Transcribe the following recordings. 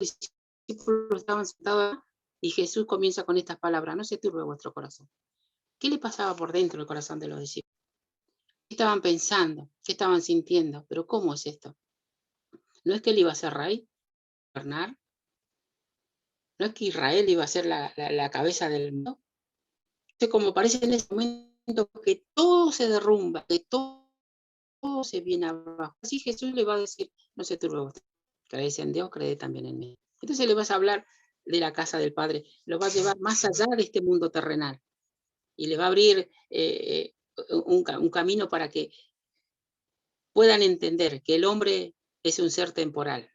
discípulos estaban sentados y Jesús comienza con estas palabras: no se turbe vuestro corazón. ¿Qué le pasaba por dentro del corazón de los discípulos? ¿Qué estaban pensando? ¿Qué estaban sintiendo? Pero ¿cómo es esto? ¿No es que él iba a ser rey, gobernar? ¿No es que Israel iba a ser la cabeza del mundo? Entonces, como parece en ese momento que todo se derrumba, que todo se viene abajo. Así Jesús le va a decir: no se turbe vuestro corazón. Creéis en Dios, creed también en mí. Entonces le vas a hablar de la casa del Padre, lo va a llevar más allá de este mundo terrenal y le va a abrir un camino para que puedan entender que el hombre es un ser temporal,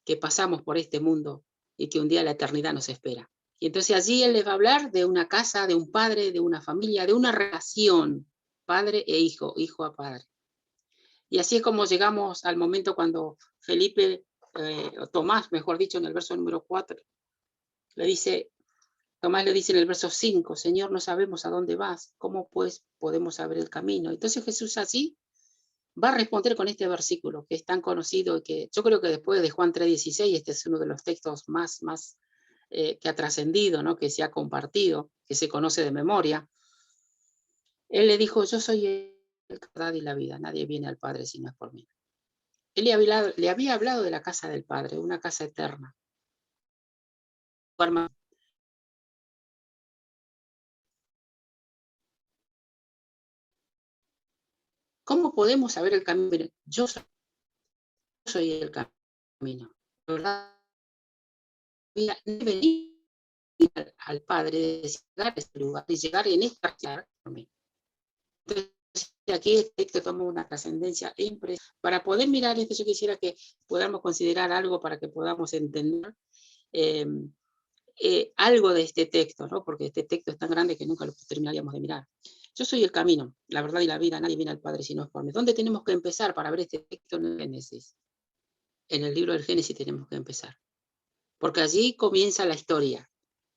que pasamos por este mundo y que un día la eternidad nos espera. Y entonces allí él les va a hablar de una casa, de un padre, de una familia, de una relación, padre e hijo, hijo a padre. Y así es como llegamos al momento cuando Felipe, o Tomás, mejor dicho, en el verso número 4, le dice, Tomás le dice en el verso 5, Señor, no sabemos a dónde vas, ¿cómo pues podemos saber el camino? Entonces Jesús así va a responder con este versículo que es tan conocido y que yo creo que después de Juan 3:16, este es uno de los textos más que ha trascendido, ¿no? Que se ha compartido, que se conoce de memoria. Él le dijo: yo soy el verdad y la vida, nadie viene al Padre si no es por mí. Él le había hablado de la casa del Padre, una casa eterna. ¿Cómo podemos saber el camino? Yo soy el camino. ¿Verdad? Venir al Padre, de llegar a este lugar, de llegar en esta por mí. Entonces, aquí el texto toma una trascendencia impresionante. Para poder mirar esto, yo quisiera que podamos considerar algo para que podamos entender algo de este texto, ¿no? Porque este texto es tan grande que nunca lo terminaríamos de mirar. Yo soy el camino, la verdad y la vida, nadie viene al Padre si no es por mí. ¿Dónde tenemos que empezar para ver este texto en el Génesis? En el libro del Génesis tenemos que empezar, porque allí comienza la historia,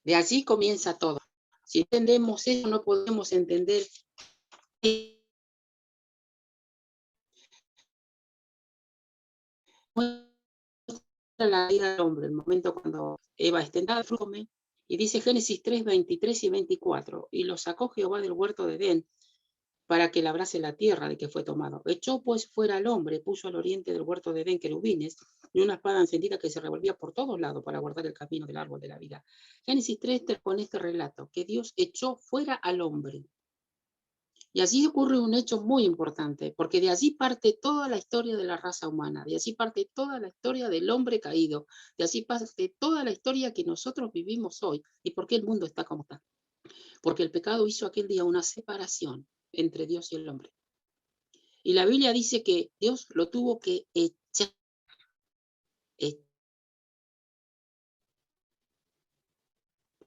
de allí comienza todo. Si entendemos eso, no podemos entender la vida del hombre, el momento cuando Eva es tentada, come, y dice Génesis 3, 23 y 24, y lo sacó Jehová del huerto de Edén para que labrase la tierra de que fue tomado. Echó pues fuera al hombre, puso al oriente del huerto de Edén querubines y una espada encendida que se revolvía por todos lados para guardar el camino del árbol de la vida. Génesis 3 con este relato, que Dios echó fuera al hombre. Y allí ocurre un hecho muy importante, porque de allí parte toda la historia de la raza humana, de allí parte toda la historia del hombre caído, de allí parte toda la historia que nosotros vivimos hoy y por qué el mundo está como está. Porque el pecado hizo aquel día una separación entre Dios y el hombre. Y la Biblia dice que Dios lo tuvo que echar. Es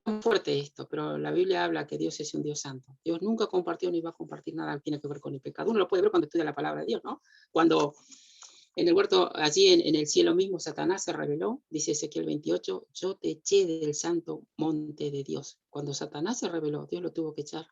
tan fuerte esto, pero la Biblia habla que Dios es un Dios santo. Dios nunca compartió ni va a compartir nada que tiene que ver con el pecado. Uno lo puede ver cuando estudia la palabra de Dios, ¿no? Cuando en el huerto, allí en el cielo mismo, Satanás se rebeló, dice Ezequiel 28, yo te eché del santo monte de Dios. Cuando Satanás se rebeló, Dios lo tuvo que echar.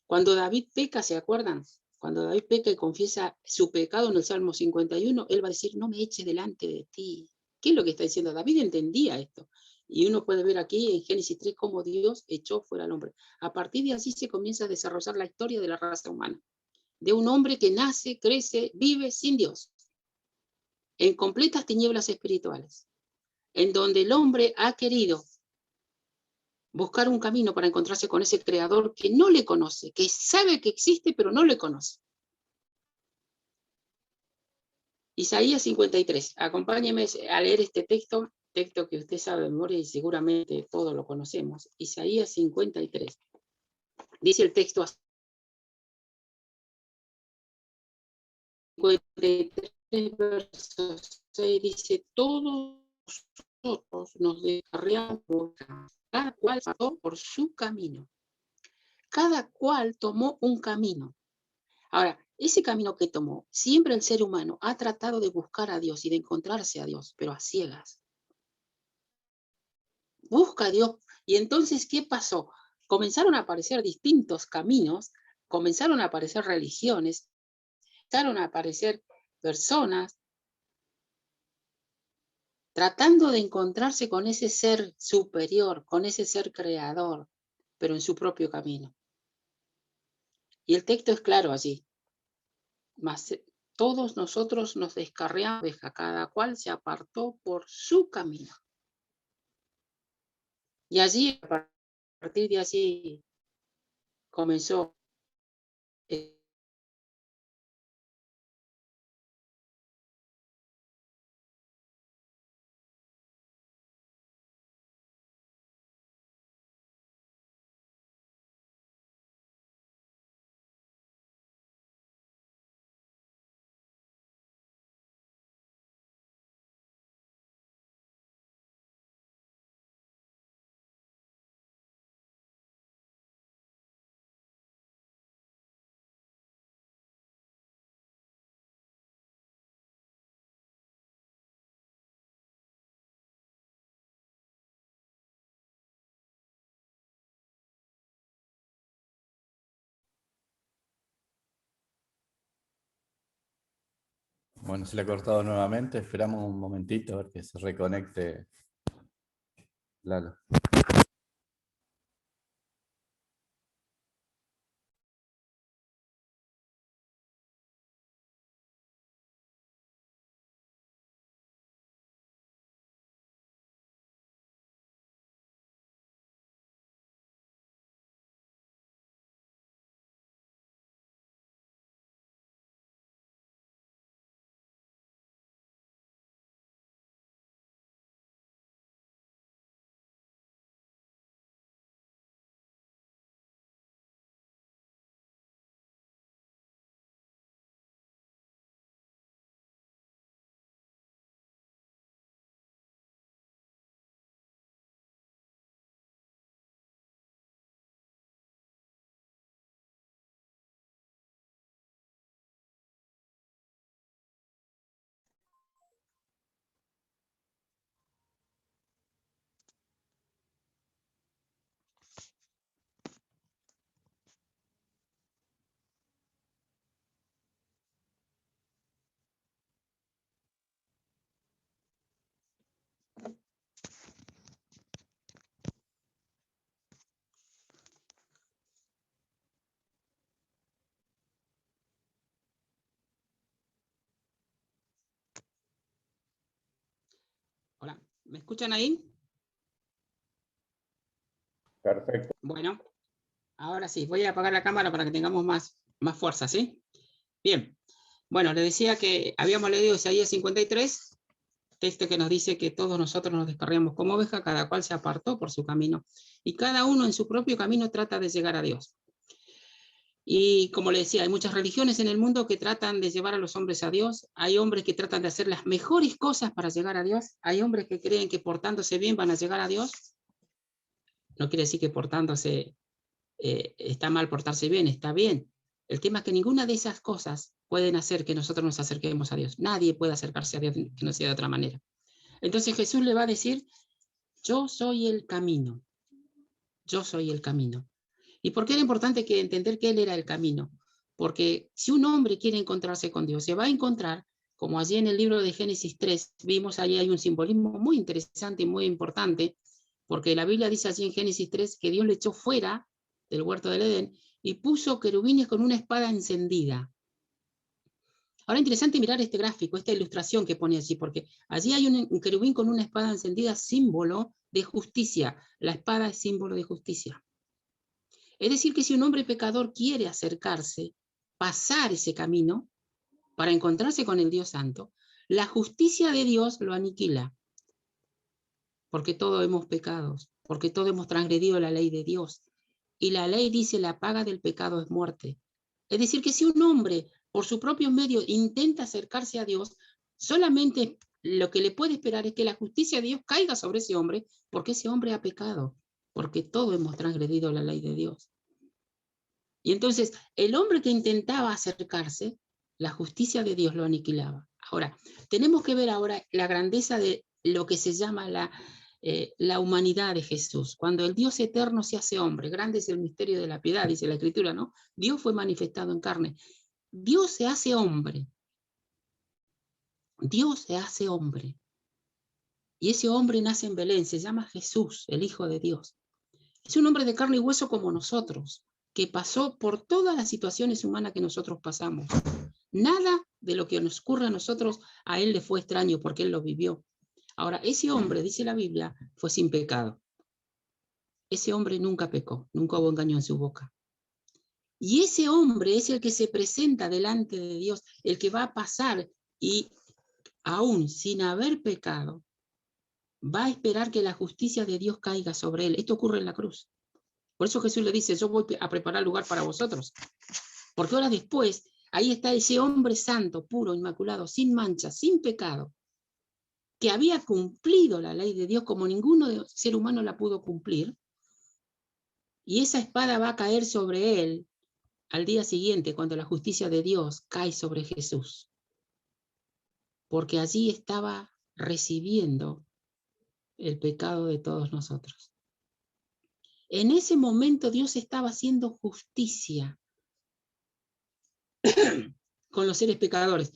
Cuando David peca, ¿se acuerdan? Cuando David peca y confiesa su pecado en el Salmo 51, él va a decir, no me eches delante de ti. ¿Qué es lo que está diciendo? David entendía esto. Y uno puede ver aquí en Génesis 3 cómo Dios echó fuera al hombre. A partir de así se comienza a desarrollar la historia de la raza humana. De un hombre que nace, crece, vive sin Dios, en completas tinieblas espirituales, en donde el hombre ha querido buscar un camino para encontrarse con ese creador que no le conoce, que sabe que existe, pero no le conoce. Isaías 53. Acompáñeme a leer este texto que usted sabe de memoria y seguramente todos lo conocemos. Isaías 53. Dice el texto así. 53 versos 6 dice, todos nosotros nos descarriamos, cada cual pasó por su camino. Cada cual tomó un camino. Ahora, ese camino que tomó, siempre el ser humano ha tratado de buscar a Dios y de encontrarse a Dios, pero a ciegas. Busca a Dios. Y entonces, ¿qué pasó? Comenzaron a aparecer distintos caminos, comenzaron a aparecer religiones, comenzaron a aparecer personas tratando de encontrarse con ese ser superior, con ese ser creador, pero en su propio camino. Y el texto es claro allí. Mas todos nosotros nos descarriamos, cada cual se apartó por su camino. Y allí, a partir de allí, comenzó Bueno, se le ha cortado nuevamente. Esperamos un momentito a ver que se reconecte Lalo. Hola, ¿me escuchan ahí? Perfecto. Bueno, ahora sí, voy a apagar la cámara para que tengamos más fuerza, ¿sí? Bien, bueno, les decía que habíamos leído Isaías 53, texto que nos dice que todos nosotros nos descarriamos como oveja, cada cual se apartó por su camino, y cada uno en su propio camino trata de llegar a Dios. Y como le decía, hay muchas religiones en el mundo que tratan de llevar a los hombres a Dios. Hay hombres que tratan de hacer las mejores cosas para llegar a Dios. Hay hombres que creen que portándose bien van a llegar a Dios. No quiere decir que portándose está mal portarse bien, está bien. El tema es que ninguna de esas cosas pueden hacer que nosotros nos acerquemos a Dios. Nadie puede acercarse a Dios que no sea de otra manera. Entonces Jesús le va a decir, yo soy el camino. Yo soy el camino. ¿Y por qué era importante que entender que Él era el camino? Porque si un hombre quiere encontrarse con Dios, se va a encontrar, como allí en el libro de Génesis 3, vimos allí hay un simbolismo muy interesante y muy importante, porque la Biblia dice allí en Génesis 3 que Dios le echó fuera del huerto del Edén y puso querubines con una espada encendida. Ahora interesante mirar este gráfico, esta ilustración que pone allí, porque allí hay un querubín con una espada encendida, símbolo de justicia. La espada es símbolo de justicia. Es decir, que si un hombre pecador quiere acercarse, pasar ese camino para encontrarse con el Dios Santo, la justicia de Dios lo aniquila, porque todos hemos pecado, porque todos hemos transgredido la ley de Dios. Y la ley dice la paga del pecado es muerte. Es decir, que si un hombre por su propio medio intenta acercarse a Dios, solamente lo que le puede esperar es que la justicia de Dios caiga sobre ese hombre, porque ese hombre ha pecado, porque todos hemos transgredido la ley de Dios. Y entonces el hombre que intentaba acercarse, la justicia de Dios lo aniquilaba. Ahora, tenemos que ver ahora la grandeza de lo que se llama la humanidad de Jesús. Cuando el Dios eterno se hace hombre, grande es el misterio de la piedad, dice la Escritura, ¿no? Dios fue manifestado en carne. Dios se hace hombre. Dios se hace hombre. Y ese hombre nace en Belén, se llama Jesús, el Hijo de Dios. Es un hombre de carne y hueso como nosotros, que pasó por todas las situaciones humanas que nosotros pasamos. Nada de lo que nos ocurre a nosotros a él le fue extraño porque él lo vivió. Ahora, ese hombre, dice la Biblia, fue sin pecado. Ese hombre nunca pecó, nunca hubo engaño en su boca. Y ese hombre es el que se presenta delante de Dios, el que va a pasar y aún sin haber pecado, va a esperar que la justicia de Dios caiga sobre él. Esto ocurre en la cruz. Por eso Jesús le dice, yo voy a preparar lugar para vosotros. Porque ahora después, ahí está ese hombre santo, puro, inmaculado, sin mancha, sin pecado, que había cumplido la ley de Dios como ninguno ser humano la pudo cumplir. Y esa espada va a caer sobre él al día siguiente, cuando la justicia de Dios cae sobre Jesús. Porque allí estaba recibiendo el pecado de todos nosotros. En ese momento Dios estaba haciendo justicia con los seres pecadores.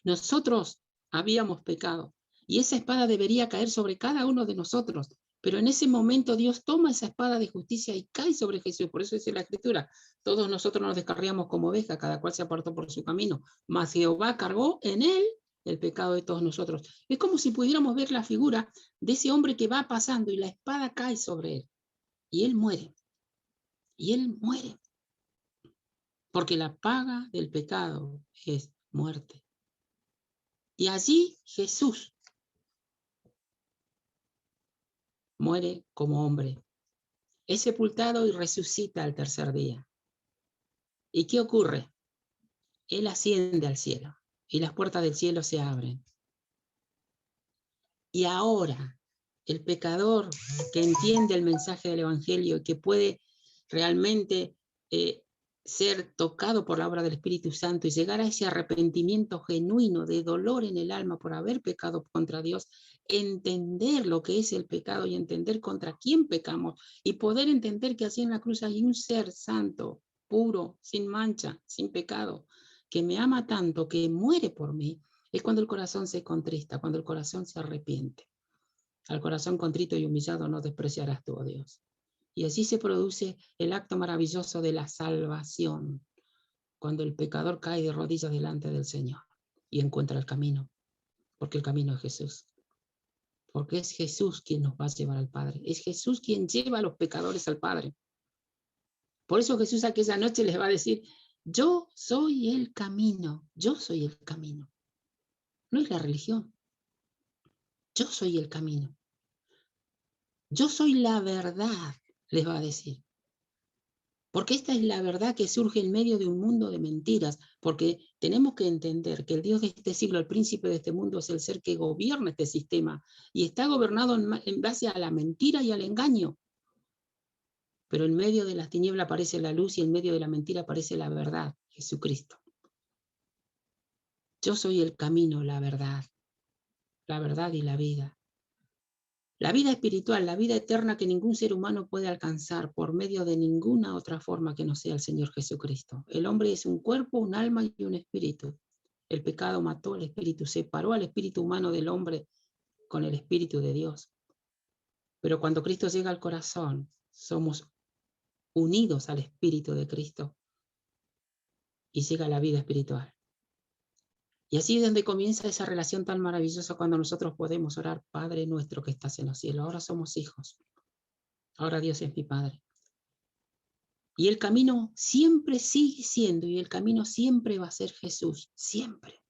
Nosotros habíamos pecado y esa espada debería caer sobre cada uno de nosotros. Pero en ese momento Dios toma esa espada de justicia y cae sobre Jesús. Por eso dice la Escritura, todos nosotros nos descarriamos como ovejas, cada cual se apartó por su camino. Mas Jehová cargó en él el pecado de todos nosotros. Es como si pudiéramos ver la figura de ese hombre que va pasando y la espada cae sobre él. Y él muere. Y él muere. Porque la paga del pecado es muerte. Y allí Jesús muere como hombre. Es sepultado y resucita al tercer día. ¿Y qué ocurre? Él asciende al cielo y las puertas del cielo se abren. Y ahora el pecador que entiende el mensaje del Evangelio y que puede realmente ser tocado por la obra del Espíritu Santo y llegar a ese arrepentimiento genuino de dolor en el alma por haber pecado contra Dios, entender lo que es el pecado y entender contra quién pecamos y poder entender que así en la cruz hay un ser santo, puro, sin mancha, sin pecado, que me ama tanto, que muere por mí, es cuando el corazón se contrista, cuando el corazón se arrepiente. Al corazón contrito y humillado no despreciarás tú, oh Dios. Y así se produce el acto maravilloso de la salvación, cuando el pecador cae de rodillas delante del Señor y encuentra el camino, porque el camino es Jesús. Porque es Jesús quien nos va a llevar al Padre. Es Jesús quien lleva a los pecadores al Padre. Por eso Jesús aquella noche les va a decir, yo soy el camino, yo soy el camino. No es la religión. Yo soy el camino. Yo soy la verdad, les va a decir. Porque esta es la verdad que surge en medio de un mundo de mentiras, porque tenemos que entender que el Dios de este siglo, el príncipe de este mundo, es el ser que gobierna este sistema y está gobernado en base a la mentira y al engaño. Pero en medio de las tinieblas aparece la luz y en medio de la mentira aparece la verdad, Jesucristo. Yo soy el camino, la verdad y la vida. La vida espiritual, la vida eterna que ningún ser humano puede alcanzar por medio de ninguna otra forma que no sea el Señor Jesucristo. El hombre es un cuerpo, un alma y un espíritu. El pecado mató al espíritu, separó al espíritu humano del hombre con el espíritu de Dios. Pero cuando Cristo llega al corazón, somos unidos al espíritu de Cristo y llega la vida espiritual. Y así es donde comienza esa relación tan maravillosa cuando nosotros podemos orar, Padre nuestro que estás en los cielos. Ahora somos hijos. Ahora Dios es mi Padre. Y el camino siempre sigue siendo, y el camino siempre va a ser Jesús, siempre.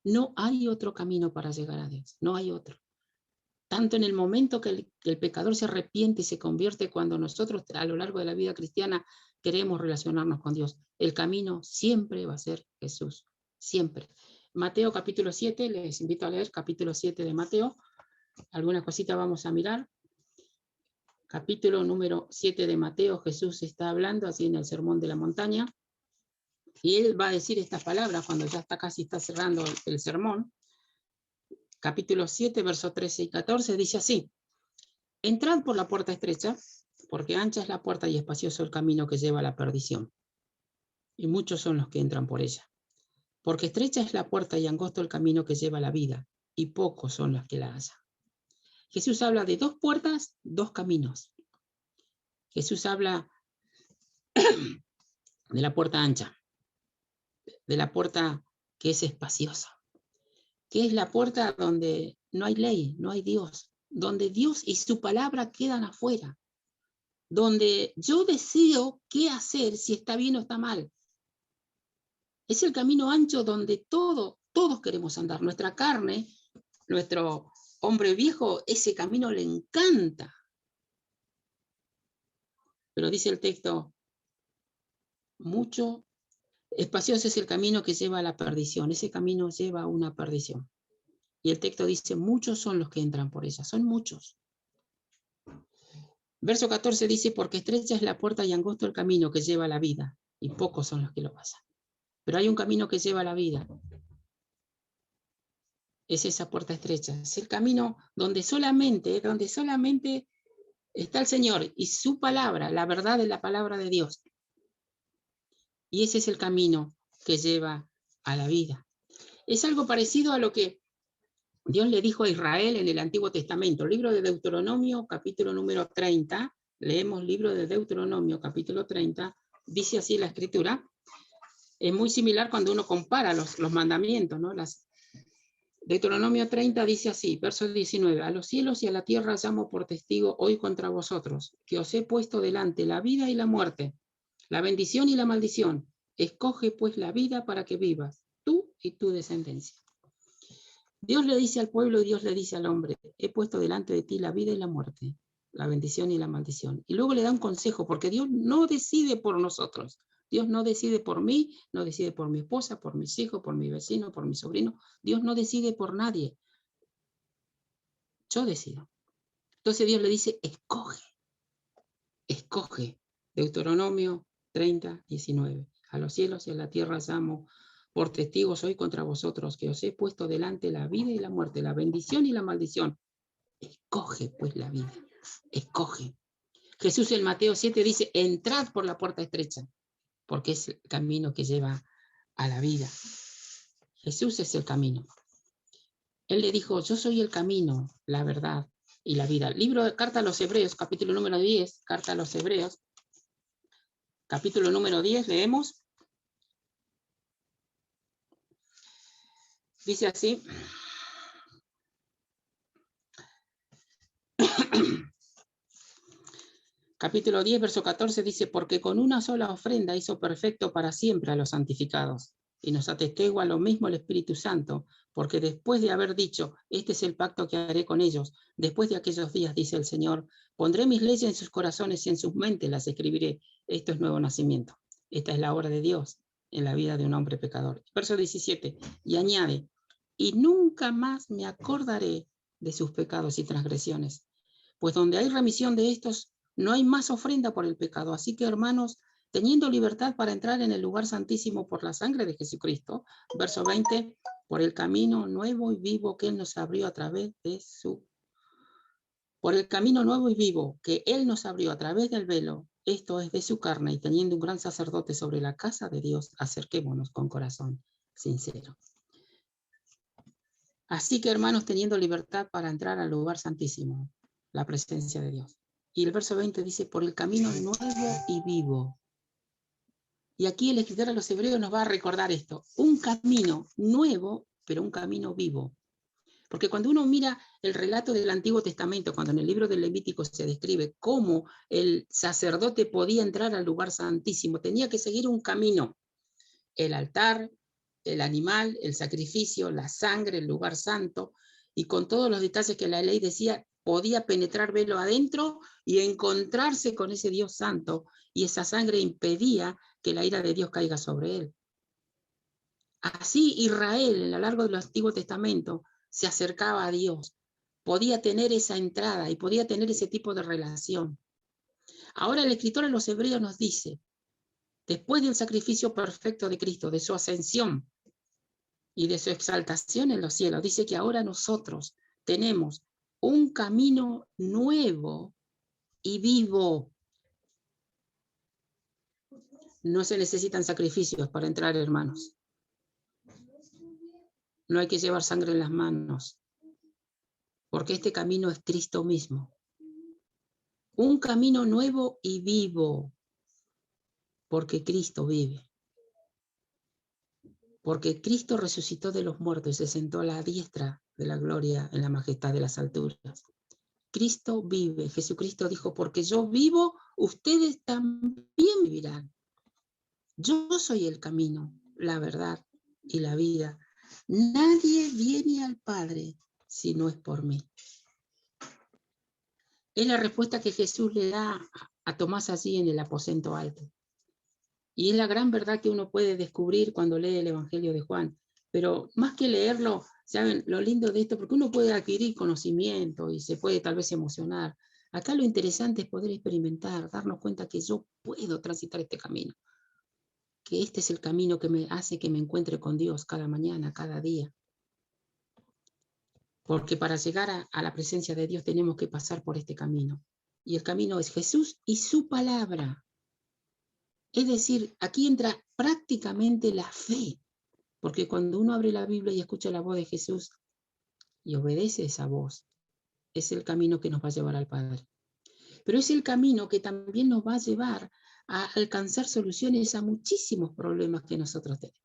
No hay otro camino para llegar a Dios, no hay otro. Tanto en el momento que el pecador se arrepiente y se convierte, cuando nosotros a lo largo de la vida cristiana queremos relacionarnos con Dios, el camino siempre va a ser Jesús, siempre. Mateo capítulo 7, les invito a leer capítulo 7 de Mateo. Algunas cositas vamos a mirar. Capítulo número 7 de Mateo, Jesús está hablando así en el Sermón de la Montaña. Y él va a decir estas palabras cuando ya casi está cerrando el sermón. Capítulo 7, versos 13 y 14, dice así: entrad por la puerta estrecha, porque ancha es la puerta y espacioso el camino que lleva a la perdición. Y muchos son los que entran por ella. Porque estrecha es la puerta y angosto el camino que lleva a la vida, y pocos son los que la hallan. Jesús habla de 2 puertas, 2 caminos. Jesús habla de la puerta ancha, de la puerta que es espaciosa, que es la puerta donde no hay ley, no hay Dios, donde Dios y su palabra quedan afuera, donde yo decido qué hacer, si está bien o está mal. Es el camino ancho donde todos queremos andar. Nuestra carne, nuestro hombre viejo, ese camino le encanta. Pero dice el texto, mucho espacioso es el camino que lleva a la perdición. Ese camino lleva a una perdición. Y el texto dice, muchos son los que entran por ella. Son muchos. Verso 14 dice, porque estrecha es la puerta y angosto el camino que lleva a la vida, y pocos son los que lo pasan. Pero hay un camino que lleva a la vida. Es esa puerta estrecha. Es el camino donde solamente está el Señor y su palabra, la verdad es la palabra de Dios. Y ese es el camino que lleva a la vida. Es algo parecido a lo que Dios le dijo a Israel en el Antiguo Testamento. Libro de Deuteronomio, capítulo número 30. Leemos libro de Deuteronomio, capítulo 30. Dice así la Escritura. Es muy similar cuando uno compara los mandamientos, ¿no? Deuteronomio 30 dice así, verso 19. A los cielos y a la tierra llamo por testigo hoy contra vosotros, que os he puesto delante la vida y la muerte, la bendición y la maldición. Escoge pues la vida para que vivas, tú y tu descendencia. Dios le dice al pueblo y Dios le dice al hombre, he puesto delante de ti la vida y la muerte, la bendición y la maldición. Y luego le da un consejo, porque Dios no decide por nosotros. Dios no decide por mí, no decide por mi esposa, por mis hijos, por mi vecino, por mi sobrino. Dios no decide por nadie. Yo decido. Entonces Dios le dice, escoge. Escoge. Deuteronomio 30, 19. A los cielos y a la tierra llamo por testigos hoy contra vosotros, que os he puesto delante la vida y la muerte, la bendición y la maldición. Escoge pues la vida. Escoge. Jesús en Mateo 7 dice, entrad por la puerta estrecha, porque es el camino que lleva a la vida. Jesús es el camino. Él le dijo, yo soy el camino, la verdad y la vida. Libro de Carta a los Hebreos, capítulo número 10, Carta a los Hebreos, capítulo número 10, leemos. Dice así. Capítulo 10, verso 14 dice, porque con una sola ofrenda hizo perfecto para siempre a los santificados. Y nos atestigua lo mismo el Espíritu Santo, porque después de haber dicho, este es el pacto que haré con ellos, después de aquellos días, dice el Señor, pondré mis leyes en sus corazones y en sus mentes las escribiré. Esto es nuevo nacimiento. Esta es la obra de Dios en la vida de un hombre pecador. Verso 17, y añade, y nunca más me acordaré de sus pecados y transgresiones, pues donde hay remisión de estos, no hay más ofrenda por el pecado. Así que, hermanos, teniendo libertad para entrar en el lugar santísimo por la sangre de Jesucristo, verso 20, por el camino nuevo y vivo que Él nos abrió a través de por el camino nuevo y vivo que Él nos abrió a través del velo, esto es de su carne, y teniendo un gran sacerdote sobre la casa de Dios, acerquémonos con corazón sincero. Así que, hermanos, teniendo libertad para entrar al lugar santísimo, la presencia de Dios. Y el verso 20 dice, por el camino nuevo y vivo. Y aquí el escritor a los Hebreos nos va a recordar esto. Un camino nuevo, pero un camino vivo. Porque cuando uno mira el relato del Antiguo Testamento, cuando en el libro del Levítico se describe cómo el sacerdote podía entrar al lugar santísimo, tenía que seguir un camino. El altar, el animal, el sacrificio, la sangre, el lugar santo, y con todos los detalles que la ley decía, podía penetrar velo adentro y encontrarse con ese Dios santo, y esa sangre impedía que la ira de Dios caiga sobre él. Así Israel, a lo largo del Antiguo Testamento, se acercaba a Dios, podía tener esa entrada y podía tener ese tipo de relación. Ahora el escritor a los Hebreos nos dice, después del sacrificio perfecto de Cristo, de su ascensión y de su exaltación en los cielos, dice que ahora nosotros tenemos un camino nuevo y vivo. No se necesitan sacrificios para entrar, hermanos. No hay que llevar sangre en las manos. porque este camino es Cristo mismo. Un camino nuevo y vivo, porque Cristo vive. Porque Cristo resucitó de los muertos y se sentó a la diestra de la gloria en la majestad de las alturas. Cristo vive. Jesucristo dijo, porque yo vivo, ustedes también vivirán. Yo soy el camino, la verdad y la vida. Nadie viene al Padre si no es por mí. Es la respuesta que Jesús le da a Tomás allí en el aposento alto. Y es la gran verdad que uno puede descubrir cuando lee el Evangelio de Juan. Pero más que leerlo, ¿saben? Lo lindo de esto, porque uno puede adquirir conocimiento y se puede tal vez emocionar. Acá lo interesante es poder experimentar, darnos cuenta que yo puedo transitar este camino. Que este es el camino que me hace que me encuentre con Dios cada mañana, cada día. Porque para llegar a la presencia de Dios tenemos que pasar por este camino. Y el camino es Jesús y su palabra. Es decir, aquí entra prácticamente la fe. Porque cuando uno abre la Biblia y escucha la voz de Jesús y obedece esa voz, es el camino que nos va a llevar al Padre. Pero es el camino que también nos va a llevar a alcanzar soluciones a muchísimos problemas que nosotros tenemos.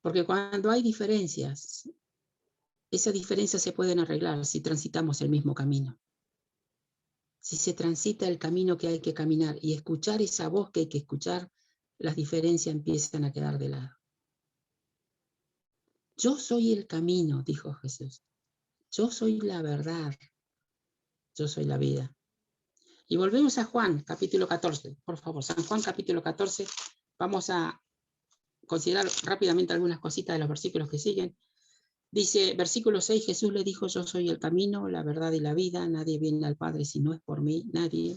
Porque cuando hay diferencias, esas diferencias se pueden arreglar si transitamos el mismo camino. Si se transita el camino que hay que caminar y escuchar esa voz que hay que escuchar, las diferencias empiezan a quedar de lado. Yo soy el camino, dijo Jesús. Yo soy la verdad. Yo soy la vida. Y volvemos a Juan, capítulo 14. Por favor, San Juan, capítulo 14. Vamos a considerar rápidamente algunas cositas de los versículos que siguen. Dice, versículo 6, Jesús le dijo, yo soy el camino, la verdad y la vida. Nadie viene al Padre si no es por mí. Nadie,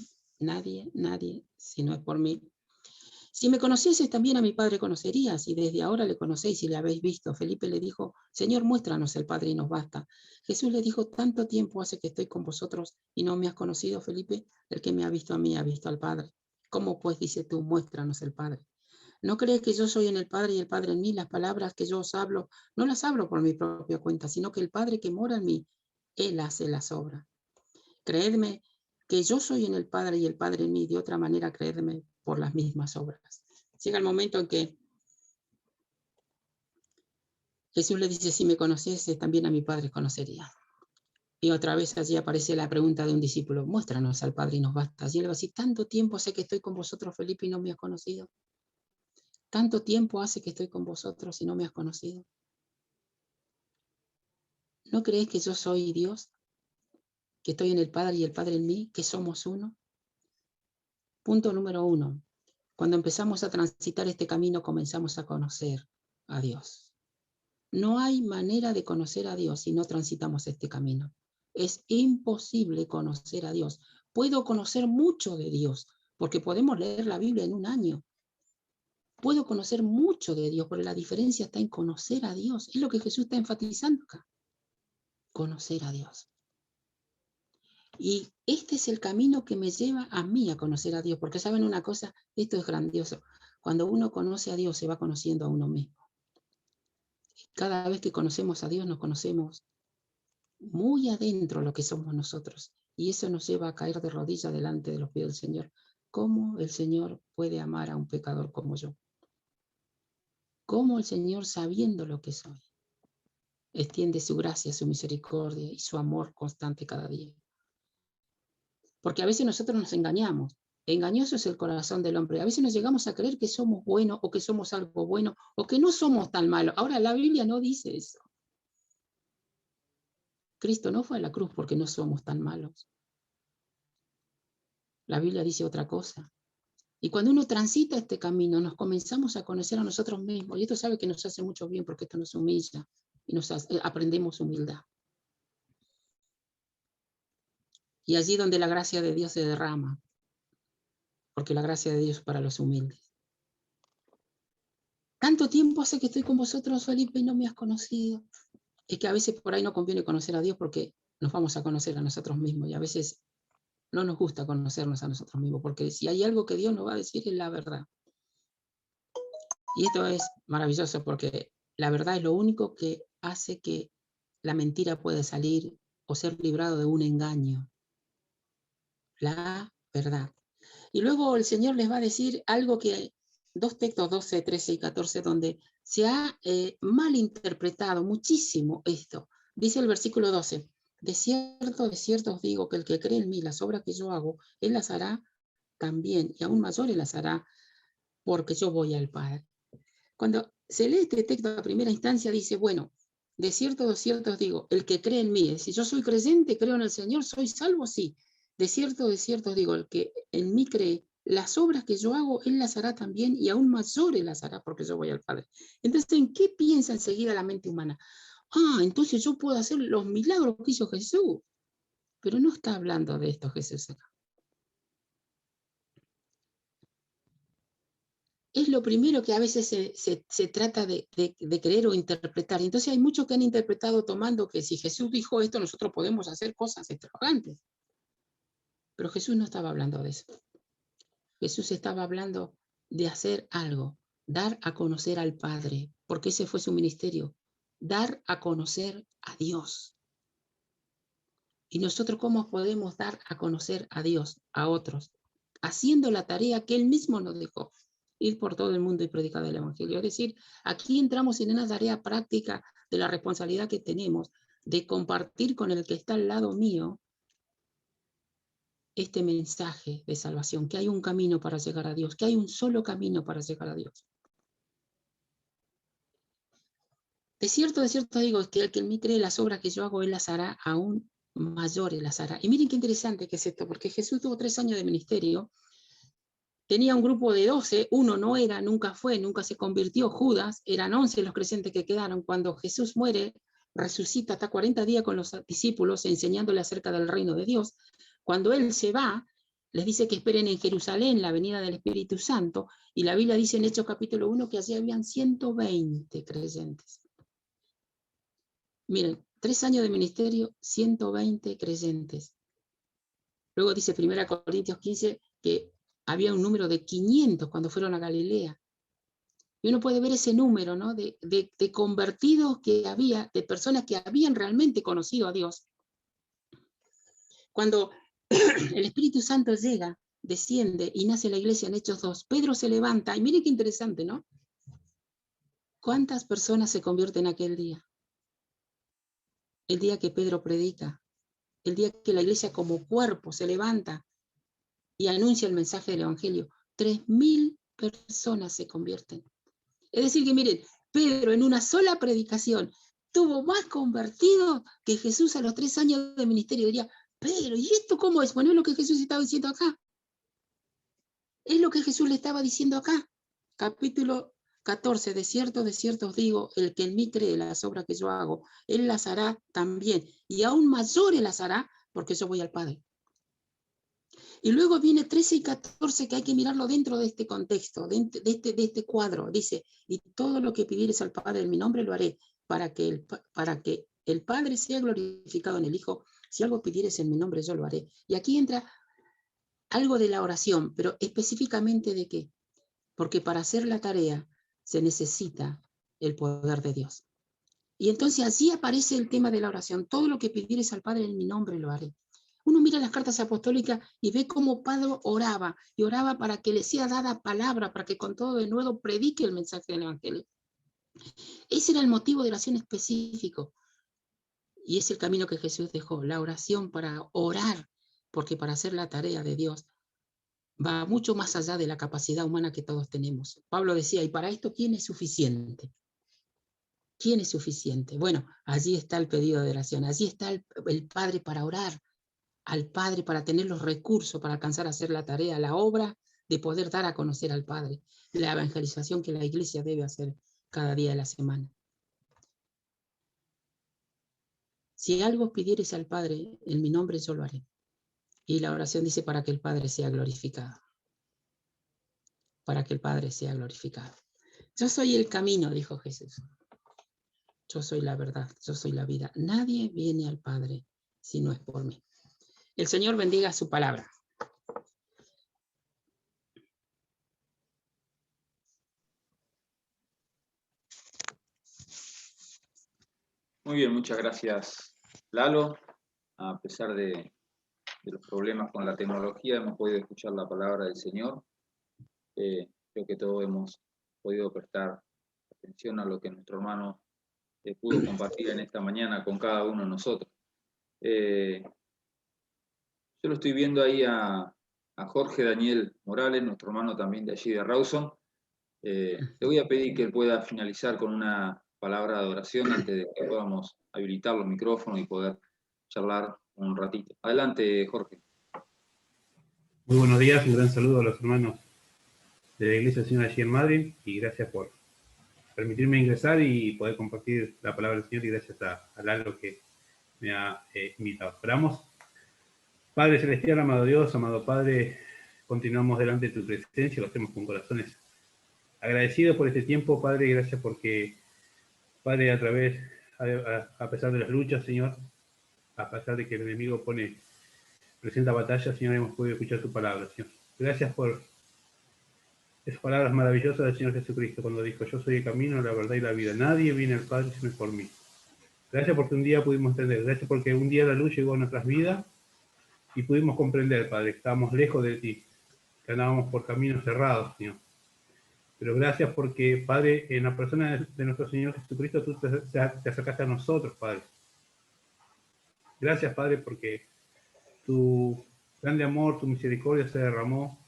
si no es por mí. Si me conocieses, también a mi Padre conocerías, y desde ahora le conocéis y le habéis visto. Felipe le dijo, Señor, muéstranos el Padre y nos basta. Jesús le dijo, tanto tiempo hace que estoy con vosotros y no me has conocido, Felipe. El que me ha visto a mí ha visto al Padre. ¿Cómo pues, dice tú, muéstranos el Padre? ¿No crees que yo soy en el Padre y el Padre en mí? Las palabras que yo os hablo, no las hablo por mi propia cuenta, sino que el Padre que mora en mí, Él hace las obras. Creedme que yo soy en el Padre y el Padre en mí, de otra manera creedme por las mismas obras. Llega el momento en que Jesús le dice, si me conociese, también a mi Padre conocería. Y otra vez allí aparece la pregunta de un discípulo, muéstranos al Padre y nos basta. Y él va a decir, tanto tiempo sé que estoy con vosotros, Felipe, y no me has conocido. Tanto tiempo hace que estoy con vosotros y no me has conocido. ¿No crees que yo soy Dios? Que estoy en el Padre y el Padre en mí, que somos uno. Punto número 1. Cuando empezamos a transitar este camino, comenzamos a conocer a Dios. No hay manera de conocer a Dios si no transitamos este camino. Es imposible conocer a Dios. Puedo conocer mucho de Dios, porque podemos leer la Biblia en un año. Puedo conocer mucho de Dios, pero la diferencia está en conocer a Dios. Es lo que Jesús está enfatizando acá. Conocer a Dios. Y este es el camino que me lleva a mí a conocer a Dios, porque saben una cosa, esto es grandioso. Cuando uno conoce a Dios, se va conociendo a uno mismo. Cada vez que conocemos a Dios, nos conocemos muy adentro lo que somos nosotros. Y eso nos lleva a caer de rodillas delante de los pies del Señor. ¿Cómo el Señor puede amar a un pecador como yo? ¿Cómo el Señor, sabiendo lo que soy, extiende su gracia, su misericordia y su amor constante cada día? Porque a veces nosotros nos engañamos. Engañoso es el corazón del hombre. A veces nos llegamos a creer que somos buenos o que somos algo bueno o que no somos tan malos. Ahora, la Biblia no dice eso. Cristo no fue a la cruz porque no somos tan malos. La Biblia dice otra cosa. Y cuando uno transita este camino, nos comenzamos a conocer a nosotros mismos. Y esto sabe que nos hace mucho bien porque esto nos humilla y aprendemos humildad. Y allí donde la gracia de Dios se derrama, porque la gracia de Dios es para los humildes. Tanto tiempo hace que estoy con vosotros, Felipe, y no me has conocido. Es que a veces por ahí no conviene conocer a Dios porque nos vamos a conocer a nosotros mismos y a veces no nos gusta conocernos a nosotros mismos, porque si hay algo que Dios nos va a decir es la verdad. Y esto es maravilloso porque la verdad es lo único que hace que la mentira puede salir o ser librado de un engaño. La verdad. Y luego el Señor les va a decir algo que, dos textos, 12, 13 y 14, donde se ha malinterpretado muchísimo esto. Dice el versículo 12, de cierto os digo que el que cree en mí, las obras que yo hago, él las hará también, y aún mayores las hará, porque yo voy al Padre. Cuando se lee este texto a primera instancia, dice, bueno, de cierto os digo, el que cree en mí, es decir, yo soy creyente, creo en el Señor, soy salvo, sí. De cierto os digo, el que en mí cree, las obras que yo hago, él las hará también, y aún mayores las hará, porque yo voy al Padre. Entonces, ¿en qué piensa enseguida la mente humana? Entonces yo puedo hacer los milagros que hizo Jesús. Pero no está hablando de esto Jesús acá. Es lo primero que a veces se trata de creer o interpretar. Entonces hay muchos que han interpretado tomando que si Jesús dijo esto, nosotros podemos hacer cosas extravagantes. Pero Jesús no estaba hablando de eso. Jesús estaba hablando de hacer algo, dar a conocer al Padre, porque ese fue su ministerio, dar a conocer a Dios. ¿Y nosotros cómo podemos dar a conocer a Dios a otros? Haciendo la tarea que Él mismo nos dejó, ir por todo el mundo y predicar el Evangelio. Es decir, aquí entramos en una tarea práctica de la responsabilidad que tenemos de compartir con el que está al lado mío este mensaje de salvación, que hay un camino para llegar a Dios, que hay un solo camino para llegar a Dios. De cierto digo que el que en mí cree, las obras que yo hago, Él las hará aún mayores, las hará. Y miren qué interesante que es esto, porque Jesús tuvo 3 años de ministerio, tenía un grupo de 12, uno no era, nunca fue, nunca se convirtió, Judas, eran 11 los creyentes que quedaron. Cuando Jesús muere, resucita, está 40 días con los discípulos enseñándole acerca del reino de Dios. Cuando Él se va, les dice que esperen en Jerusalén la venida del Espíritu Santo, y la Biblia dice en Hechos capítulo 1 que allí habían 120 creyentes. Miren, 3 años de ministerio, 120 creyentes. Luego dice 1 Corintios 15 que había un número de 500 cuando fueron a Galilea. Y uno puede ver ese número, ¿no? de convertidos que había, de personas que habían realmente conocido a Dios. Cuando el Espíritu Santo llega, desciende y nace la iglesia en Hechos 2, Pedro se levanta, y miren qué interesante, ¿no? ¿Cuántas personas se convierten aquel día? El día que Pedro predica, el día que la iglesia como cuerpo se levanta y anuncia el mensaje del Evangelio, 3.000 personas se convierten. Es decir que miren, Pedro en una sola predicación tuvo más convertidos que Jesús a los 3 años de ministerio. Diría, Pedro, ¿y esto cómo es? Bueno, es lo que Jesús estaba diciendo acá. Es lo que Jesús le estaba diciendo acá. Capítulo 14, de cierto os digo, el que en mí cree las obras que yo hago, él las hará también, y aún mayores las hará, porque yo voy al Padre. Y luego viene 13 y 14, que hay que mirarlo dentro de este contexto, de este cuadro. Dice, y todo lo que pidieres al Padre en mi nombre lo haré, para que el Padre sea glorificado en el Hijo. Si algo pidieres en mi nombre, yo lo haré. Y aquí entra algo de la oración, pero específicamente de qué. Porque para hacer la tarea se necesita el poder de Dios. Y entonces así aparece el tema de la oración. Todo lo que pidieres al Padre en mi nombre lo haré. Uno mira las cartas apostólicas y ve cómo Pablo oraba, y oraba para que le sea dada palabra, para que con todo de nuevo predique el mensaje del Evangelio. Ese era el motivo de oración específico. Y es el camino que Jesús dejó, la oración para orar, porque para hacer la tarea de Dios va mucho más allá de la capacidad humana que todos tenemos. Pablo decía, y para esto, ¿quién es suficiente? ¿Quién es suficiente? Bueno, allí está el pedido de oración, allí está el Padre para orar, al Padre para tener los recursos para alcanzar a hacer la tarea, la obra de poder dar a conocer al Padre, la evangelización que la iglesia debe hacer cada día de la semana. Si algo pidieres al Padre, en mi nombre yo lo haré. Y la oración dice para que el Padre sea glorificado. Para que el Padre sea glorificado. Yo soy el camino, dijo Jesús. Yo soy la verdad, yo soy la vida. Nadie viene al Padre si no es por mí. El Señor bendiga su palabra. Muy bien, muchas gracias, Lalo. A pesar de los problemas con la tecnología, hemos podido escuchar la palabra del Señor. Creo que todos hemos podido prestar atención a lo que nuestro hermano pudo compartir en esta mañana con cada uno de nosotros. Yo lo estoy viendo ahí a Jorge Daniel Morales, nuestro hermano también de allí de Rawson. Le voy a pedir que él pueda finalizar con una palabra de oración antes de que podamos habilitar los micrófonos y poder charlar un ratito. Adelante, Jorge. Muy buenos días, un gran saludo a los hermanos de la Iglesia del Señor allí en Madrid y gracias por permitirme ingresar y poder compartir la palabra del Señor y gracias a Lalo que me ha invitado. Oramos. Padre Celestial, amado Dios, amado Padre, continuamos delante de tu presencia, lo hacemos con corazones agradecidos por este tiempo, Padre, y gracias porque, Padre, a pesar de las luchas, Señor, a pesar de que el enemigo presenta batalla, Señor, hemos podido escuchar tu palabra, Señor. Gracias por esas palabras maravillosas del Señor Jesucristo cuando dijo, yo soy el camino, la verdad y la vida. Nadie viene al Padre sino por mí. Gracias porque un día pudimos entender. Gracias porque un día la luz llegó a nuestras vidas y pudimos comprender, Padre, que estábamos lejos de ti, que andábamos por caminos cerrados, Señor. Pero gracias porque, Padre, en la persona de nuestro Señor Jesucristo, tú te acercaste a nosotros, Padre. Gracias, Padre, porque tu grande amor, tu misericordia se derramó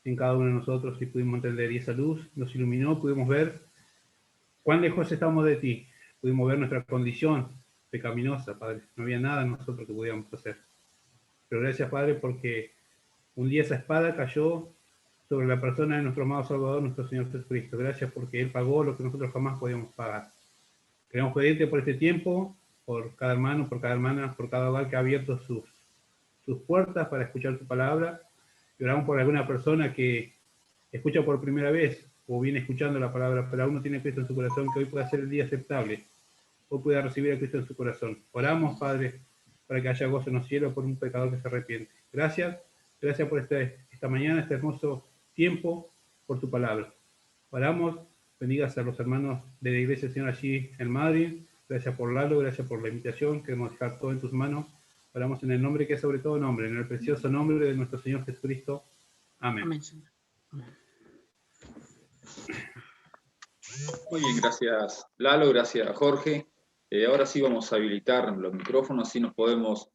en cada uno de nosotros y pudimos entender. Y esa luz nos iluminó, pudimos ver cuán lejos estamos de ti. Pudimos ver nuestra condición pecaminosa, Padre. No había nada en nosotros que pudiéramos hacer. Pero gracias, Padre, porque un día esa espada cayó sobre la persona de nuestro amado Salvador, nuestro Señor Jesucristo. Gracias porque Él pagó lo que nosotros jamás podíamos pagar. Queremos pedirte por este tiempo, por cada hermano, por cada hermana, por cada hogar que ha abierto sus puertas para escuchar tu palabra. Y oramos por alguna persona que escucha por primera vez o viene escuchando la palabra, pero aún no tiene Cristo en su corazón, que hoy pueda ser el día aceptable. Hoy pueda recibir a Cristo en su corazón. Oramos, Padre, para que haya gozo en los cielos por un pecador que se arrepiente. Gracias por esta mañana, este hermoso tiempo, por tu palabra. Oramos, bendigas a los hermanos de la Iglesia del Señor allí en Madrid. Gracias por Lalo, gracias por la invitación. Queremos dejar todo en tus manos. Oramos en el nombre que es sobre todo nombre, en el precioso nombre de nuestro Señor Jesucristo. Amén. Amén, Señor. Muy bien, gracias, Lalo, gracias, Jorge. Ahora sí vamos a habilitar los micrófonos, así nos podemos